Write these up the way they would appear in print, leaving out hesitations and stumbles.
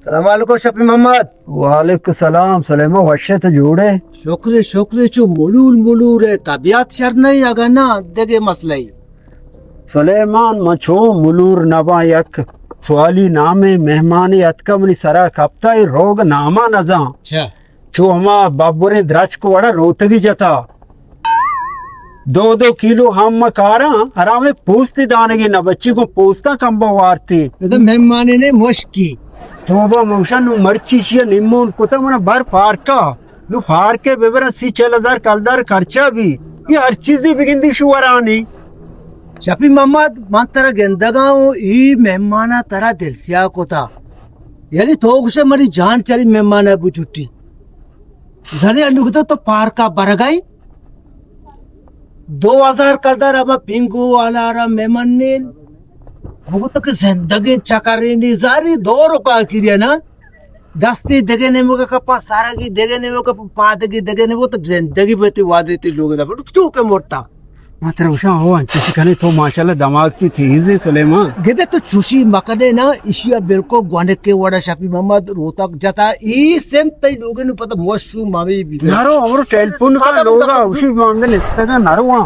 सलाम वालेकुम शफी मोहम्मद। वालेकुम सलाम सलेमा वशत जोड़े शुक्र शुक्र चो मुलूल मुलूल है तबियत शर नहीं अगर ना देगे मसले सलेमान मछो मुलूर नवा यक सवाली नामे मेहमानी अतकमली सरा कप्ताई रोग नामा नजा अच्छा चो हमा बाबुरे द्राच को वड़ा रोतगी जता 2-2 किलो हम कारा हरामे पूछती दानेगी न बच्ची को पूछता कंबा वारती तो मेहमानी ने मुश्की तोबा मौशा नु मर्ची शिया निम्मोन पुता मना बार फारका नु फार के बेबरा सी 4000 कलदार खर्चा भी ये हर चीज ही बिगिंदी शुवरानी शफी मोहम्मद मान तरह गेंदगाओ ई मेहमाना तरह दिल सिया को था यानी थोक से मरी जान चली मेहमान अबू छुट्टी जने अनुगतो तो पार का बरगाई 2000 कलदार अब पिंगू वाला रा मेहमान ने वो तो जिंदगी चकरी निजारी 2 रुपया किरिया ना दस्ती देगे ने मुका कपा सारा की देगे ने मुका पाद की देगे ने वो तो जिंदगी बेती वादे ती लोग दा क्यों के मोटा मात्र उषा हो अंतिस कने तो माशाल्लाह दिमाग की तेज है सुलेमान गेदे तो चुशी मकने ना इशिया बिल्को ग्वाने के वड़ा शफी मोहम्मद रोतक जता ई सेम तई लोगे नु पता मोशु मावी भी नारो हमरो टेलीफोन का लोगा उसी मांगे ने तगा नारवा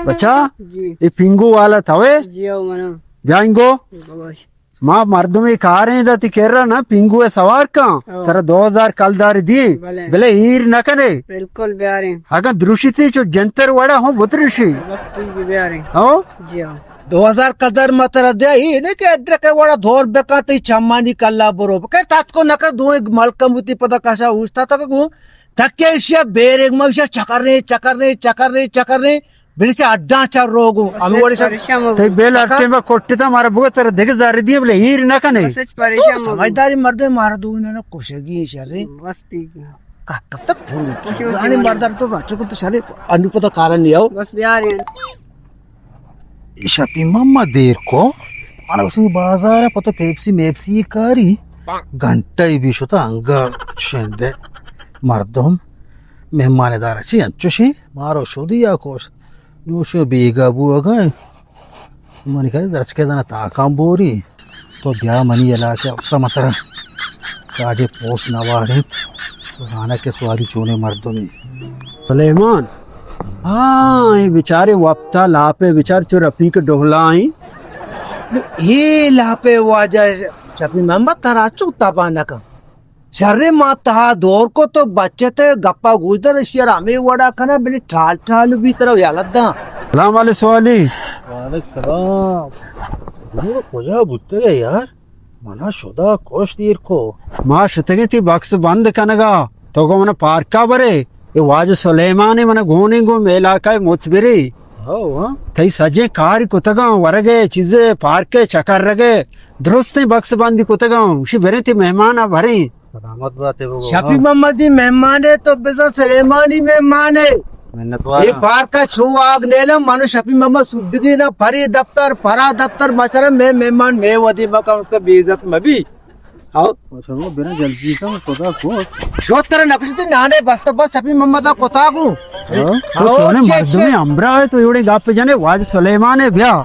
बच्चा जी ये पिंगू वाला थावे जी आओ मना जाएंगो बस माँ मर्द में कह रहे हैं ती कह रहा ना पिंगू है सवार का तेरा 2000 कलदार दी भले। भले हीर न करे बिल्कुल प्यारे अगर दृष्टि थी जो जंतर वड़ा हो बुतृषि बस ठीक है प्यारे हो जी आओ 2000 कदर मतरा दे ही ने के अद्र के वड़ा धोर बेका तई चम्मानी कल्ला बरो के तात को नका दो एक मलकमुती पता कशा उस्ता तक को तक्के इशिया बेरे मौशा चकरने बिल्कुल अड्डा चल रोगो हम वड़े सब ते बेल अट्टे में कोट्टे ता मारा बुआ तेरा देख जा रही थी बोले हीर न कने बस परेशान हो समझदारी मर्द मार दो ना कुशगी शरे बस ठीक है का तक फूल आने मर्दार तो बच्चों को तो साले अनुपता कारण नहीं आओ बस प्यारे शफी मोहम्मद देर को మన ఉసు బాజార పతో పెప్సీ మేప్సీ కారి గంట బిషుత అంగ షెందే మర్దం మెహమానేదార్ అచి అంచుషి మారో షోదియా కోస్ నోషో బేగా బుగా మని కై దర్చకేదన తాకాంబోరి तो ब्याह मनी अला के समतर काजे पोस नवारे राना के सवारी चोने मर्दों में सुलेमान हाँ ये बेचारे वक्ता लापे बेचारे चो रफी के डोहला आई ये लापे वाजा शफी मोहम्मद तराचू तबाना का शर्रे माता दौर को तो बच्चे थे गप्पा गुजर शेर हमें वड़ा खाना बिनी ठाल ठाल भी तरह यालदा सलाम वाले सवाली वाले सलाम वो कोया बुत्ते गए यार मना शुदा कोश दीर को माँ शतगे थी बक्स बंद कनगा तो को मना पार्क का बरे ये वाज सुलेमान मना घोने गो मेला का मुतबिरी हाँ तई सजे कार कुतगा वरगे चीजे पार्क के चकर रगे दुरुस्त बक्स बंदी कुतगा उसी भरे थी मेहमान आ भरे सलामत बात है वो शफी मोहम्मद ही मेहमान है तो बेसा सलेमानी मेहमान है ये पार्क का छू आग ले लो मानो शफी मोहम्मद सुद्दगी ना फरी दफ्तर फरा दफ्तर मशरा में मेहमान में वदी मका उसका बेइज्जत में भी आओ चलो बिना जल्दी का सोदा को जो तरह नक्शे नाने बस तो बस शफी मोहम्मद को ता को तो सोने मर्द में अमरा है तो योड़े गाप पे जाने वाज सुलेमान है ब्याह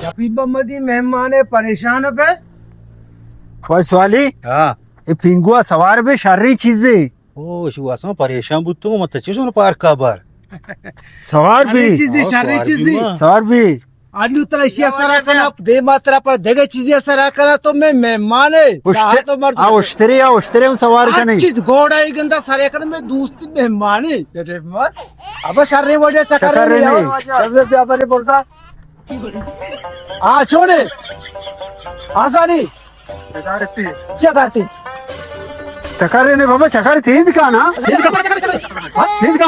शफी मोहम्मद ही मेहमान है परेशान हो पे फर्स्ट वाली हां ये पिंगुआ सवार पे शारी चीजें ओ शिवासा परेशान बुत्तो मत चीजों पार्क का बार सवार भी सारी चीजें सवार भी आलू तरह इसी सरा करना दे मात्रा पर देगे चीजें सरा करना तो मैं मेहमान है तो मर्द उश्तरे सवार का नहीं चीज घोड़ा ही गंदा सरे करना मैं दोस्त मेहमान है अब सारे वजह चक्कर नहीं सब व्यापारी बोलता आ छोड़े आसानी चकारती चकार ने बाबा चकार तेज का ना तेज का